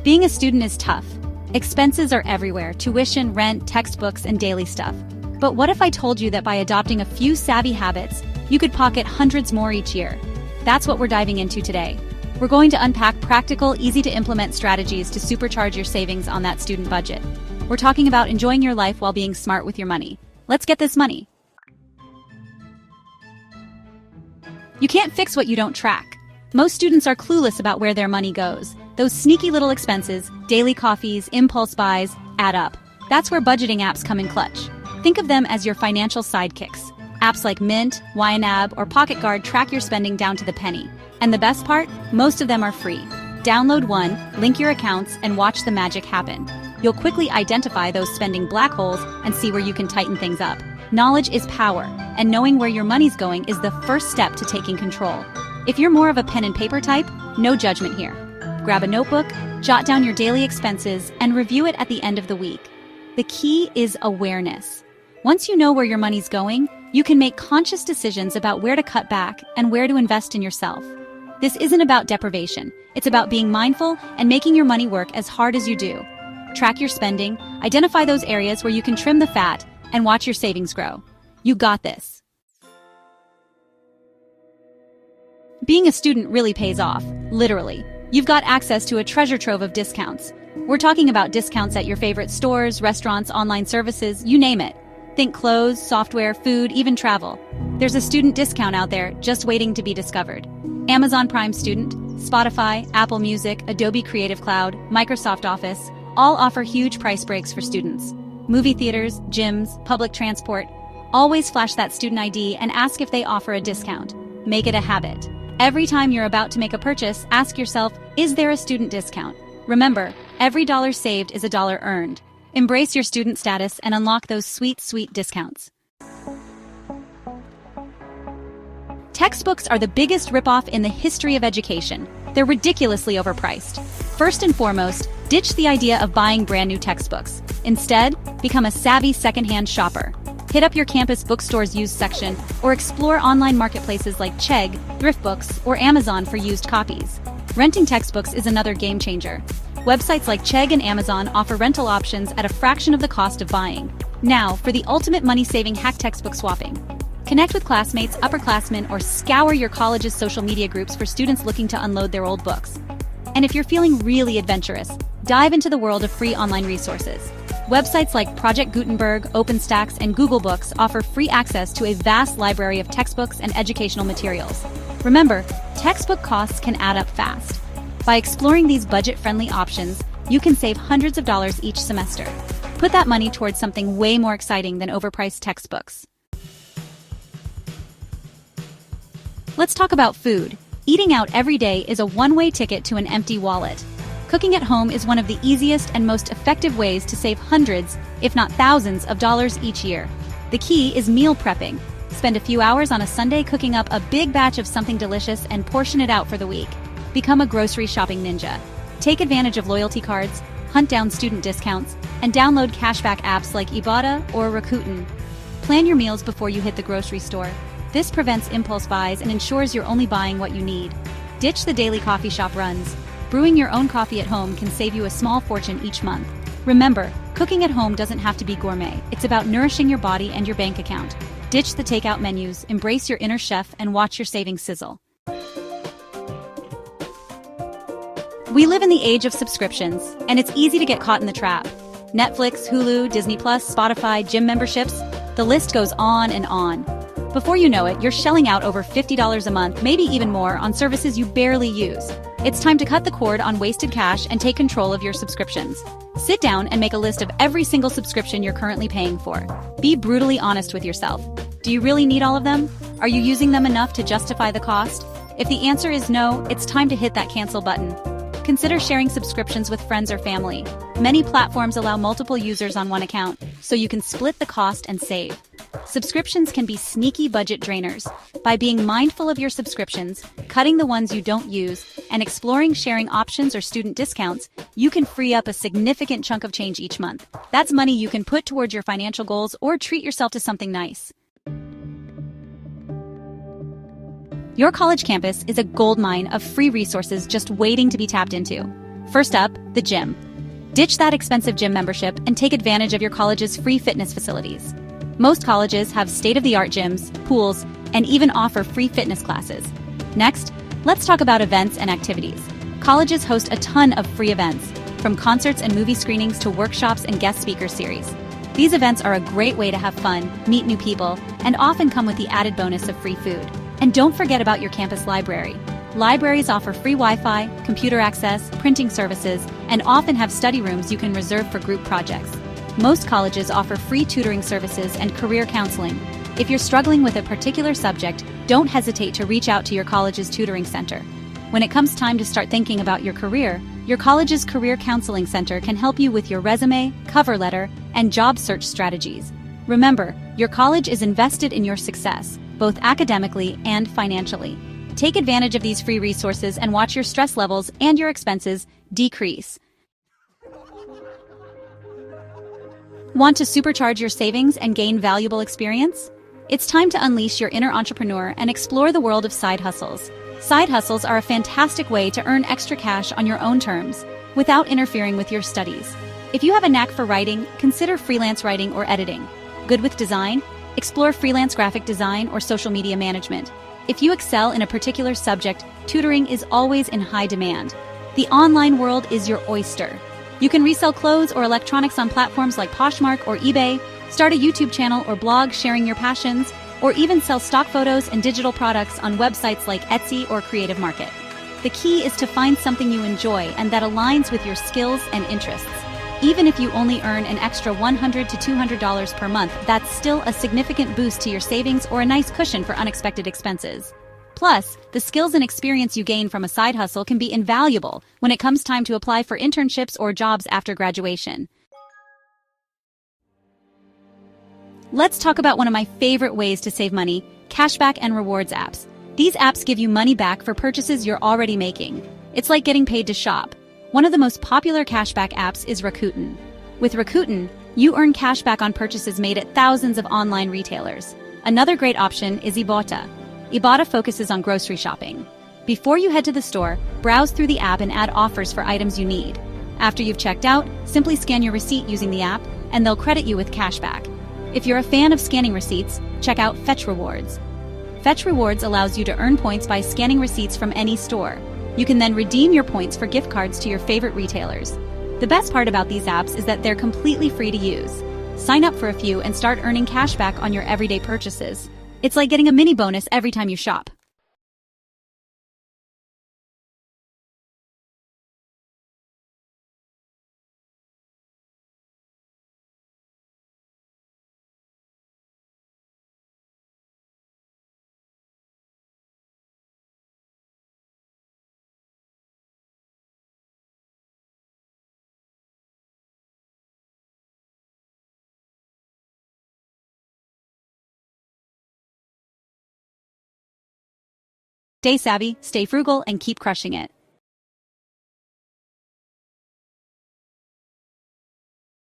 Being a student is tough. Expenses are everywhere: tuition, rent, textbooks, and daily stuff. But what if I told you that by adopting a few savvy habits, you could pocket hundreds more each year? That's what we're diving into today. We're going to unpack practical, easy-to-implement strategies to supercharge your savings on that student budget. We're talking about enjoying your life while being smart with your money. Let's get this money. You can't fix what you don't track. Most students are clueless about where their money goes. Those sneaky little expenses, daily coffees, impulse buys, add up. That's where budgeting apps come in clutch. Think of them as your financial sidekicks. Apps like Mint, YNAB, or Pocket Guard track your spending down to the penny. And the best part? Most of them are free. Download one, link your accounts, and watch the magic happen. You'll quickly identify those spending black holes and see where you can tighten things up. Knowledge is power, and knowing where your money's going is the first step to taking control. If you're more of a pen and paper type, no judgment here. Grab a notebook, jot down your daily expenses, and review it at the end of the week. The key is awareness. Once you know where your money's going, you can make conscious decisions about where to cut back and where to invest in yourself. This isn't about deprivation. It's about being mindful and making your money work as hard as you do. Track your spending, identify those areas where you can trim the fat, and watch your savings grow. You got this. Being a student really pays off, literally. You've got access to a treasure trove of discounts. We're talking about discounts at your favorite stores, restaurants, online services, you name it. Think clothes, software, food, even travel. There's a student discount out there just waiting to be discovered. Amazon Prime Student, Spotify, Apple Music, Adobe Creative Cloud, Microsoft Office, all offer huge price breaks for students. Movie theaters, gyms, public transport. Always flash that student ID and ask if they offer a discount. Make it a habit. Every time you're about to make a purchase, ask yourself, is there a student discount? Remember, every dollar saved is a dollar earned. Embrace your student status and unlock those sweet, sweet discounts. Textbooks are the biggest ripoff in the history of education. They're ridiculously overpriced. First and foremost, ditch the idea of buying brand new textbooks. Instead, become a savvy secondhand shopper. Hit up your campus bookstore's used section or explore online marketplaces like Chegg, ThriftBooks, or Amazon for used copies. Renting textbooks is another game changer. Websites like Chegg and Amazon offer rental options at a fraction of the cost of buying. Now, for the ultimate money-saving hack textbook swapping. Connect with classmates, upperclassmen, or scour your college's social media groups for students looking to unload their old books. And if you're feeling really adventurous, dive into the world of free online resources. Websites like Project Gutenberg, OpenStax, and Google Books offer free access to a vast library of textbooks and educational materials. Remember, textbook costs can add up fast. By exploring these budget-friendly options, you can save hundreds of dollars each semester. Put that money towards something way more exciting than overpriced textbooks. Let's talk about food. Eating out every day is a one-way ticket to an empty wallet. Cooking at home is one of the easiest and most effective ways to save hundreds, if not thousands, of dollars each year. The key is meal prepping. Spend a few hours on a Sunday cooking up a big batch of something delicious and portion it out for the week. Become a grocery shopping ninja. Take advantage of loyalty cards, hunt down student discounts, and download cashback apps like Ibotta or Rakuten. Plan your meals before you hit the grocery store. This prevents impulse buys and ensures you're only buying what you need. Ditch the daily coffee shop runs. Brewing your own coffee at home can save you a small fortune each month. Remember, cooking at home doesn't have to be gourmet. It's about nourishing your body and your bank account. Ditch the takeout menus, embrace your inner chef, and watch your savings sizzle. We live in the age of subscriptions, and it's easy to get caught in the trap. Netflix, Hulu, Disney+, Spotify, gym memberships, the list goes on and on. Before you know it, you're shelling out over $50 a month, maybe even more, on services you barely use. It's time to cut the cord on wasted cash and take control of your subscriptions. Sit down and make a list of every single subscription you're currently paying for. Be brutally honest with yourself. Do you really need all of them? Are you using them enough to justify the cost? If the answer is no, it's time to hit that cancel button. Consider sharing subscriptions with friends or family. Many platforms allow multiple users on one account, so you can split the cost and save. Subscriptions can be sneaky budget drainers. By being mindful of your subscriptions, cutting the ones you don't use, and exploring sharing options or student discounts, you can free up a significant chunk of change each month. That's money you can put towards your financial goals or treat yourself to something nice. Your college campus is a goldmine of free resources just waiting to be tapped into. First up, the gym. Ditch that expensive gym membership and take advantage of your college's free fitness facilities. Most colleges have state-of-the-art gyms, pools, and even offer free fitness classes. Next, let's talk about events and activities. Colleges host a ton of free events, from concerts and movie screenings to workshops and guest speaker series. These events are a great way to have fun, meet new people, and often come with the added bonus of free food. And don't forget about your campus library. Libraries offer free Wi-Fi, computer access, printing services, and often have study rooms you can reserve for group projects. Most colleges offer free tutoring services and career counseling. If you're struggling with a particular subject, don't hesitate to reach out to your college's tutoring center. When it comes time to start thinking about your career, your college's Career Counseling Center can help you with your resume, cover letter, and job search strategies. Remember, your college is invested in your success, both academically and financially. Take advantage of these free resources and watch your stress levels and your expenses decrease. Want to supercharge your savings and gain valuable experience? It's time to unleash your inner entrepreneur and explore the world of side hustles. Side hustles are a fantastic way to earn extra cash on your own terms, without interfering with your studies. If you have a knack for writing, consider freelance writing or editing. Good with design? Explore freelance graphic design or social media management. If you excel in a particular subject, tutoring is always in high demand. The online world is your oyster. You can resell clothes or electronics on platforms like Poshmark or eBay, start a YouTube channel or blog sharing your passions, or even sell stock photos and digital products on websites like Etsy or Creative Market. The key is to find something you enjoy and that aligns with your skills and interests. Even if you only earn an extra $100 to $200 per month, that's still a significant boost to your savings or a nice cushion for unexpected expenses. Plus, the skills and experience you gain from a side hustle can be invaluable when it comes time to apply for internships or jobs after graduation. Let's talk about one of my favorite ways to save money, cashback and rewards apps. These apps give you money back for purchases you're already making. It's like getting paid to shop. One of the most popular cashback apps is Rakuten. With Rakuten, you earn cashback on purchases made at thousands of online retailers. Another great option is Ibotta. Ibotta focuses on grocery shopping. Before you head to the store, browse through the app and add offers for items you need. After you've checked out, simply scan your receipt using the app, and they'll credit you with cashback. If you're a fan of scanning receipts, check out Fetch Rewards. Fetch Rewards allows you to earn points by scanning receipts from any store. You can then redeem your points for gift cards to your favorite retailers. The best part about these apps is that they're completely free to use. Sign up for a few and start earning cash back on your everyday purchases. It's like getting a mini bonus every time you shop. Stay savvy, stay frugal, and keep crushing it.